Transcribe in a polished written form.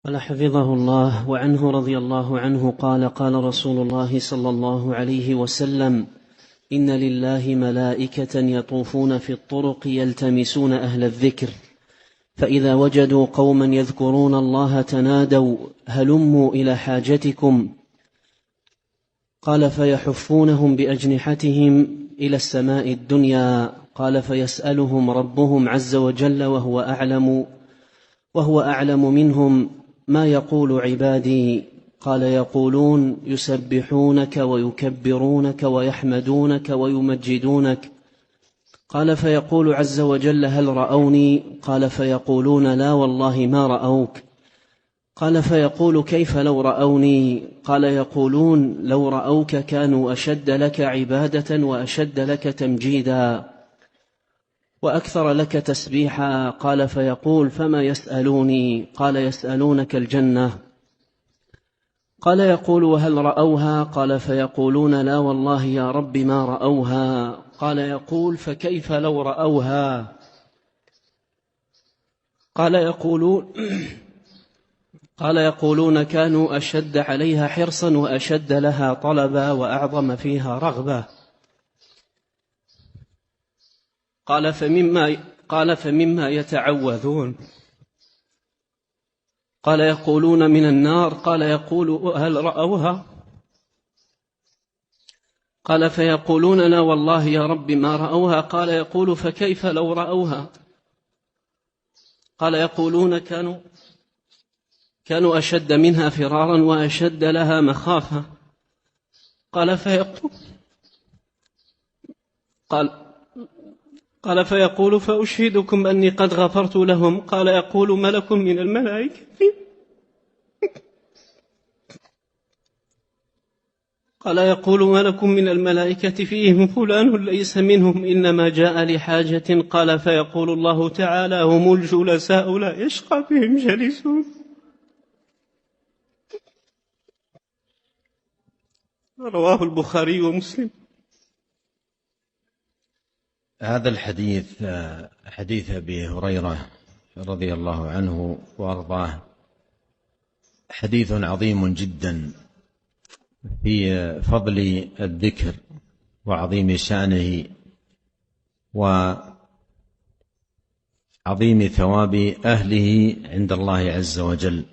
قال حفظه الله. وعنه رضي الله عنه قال: قال رسول الله صلى الله عليه وسلم: إن لله ملائكة يطوفون في الطرق يلتمسون أهل الذكر، فإذا وجدوا قوما يذكرون الله تنادوا: هلموا إلى حاجتكم. قال: فيحفونهم بأجنحتهم إلى السماء الدنيا. قال: فيسألهم ربهم عز وجل وهو أعلم منهم: ما يقول عبادي؟ قال: يقولون: يسبحونك ويكبرونك ويحمدونك ويمجدونك. قال: فيقول عز وجل: هل رأوني؟ قال: فيقولون: لا والله ما رأوك. قال: فيقول: كيف لو رأوني؟ قال: يقولون: لو رأوك كانوا أشد لك عبادة وأشد لك تمجيدا وأكثر لك تسبيحا. قال: فيقول: فما يسألوني؟ قال: يسألونك الجنة. قال: يقول: وهل رأوها؟ قال: فيقولون: لا والله يا رب ما رأوها. قال: يقول: فكيف لو رأوها؟ قال: يقولون: كانوا أشد عليها حرصا وأشد لها طلبا وأعظم فيها رغبة. قال: فمما يتعوذون؟ قال: يقولون: من النار. قال: يقول: هل رأوها؟ قال: فيقولون: لا والله يا رب ما رأوها. قال: يقول: فكيف لو رأوها؟ قال: يقولون: كانوا أشد منها فرارا وأشد لها مخافة. قال: فيقول: فأشهدكم أني قد غفرت لهم. قال: يقول ملك من الملائكة فيهم فلان ليس منهم إنما جاء لحاجة. قال: فيقول الله تعالى: هم الجلساء لا يشقى بهم جلسون. رواه البخاري ومسلم. هذا الحديث حديث أبي هريرة رضي الله عنه وأرضاه حديث عظيم جدا في فضل الذكر وعظيم شأنه وعظيم ثواب أهله عند الله عز وجل.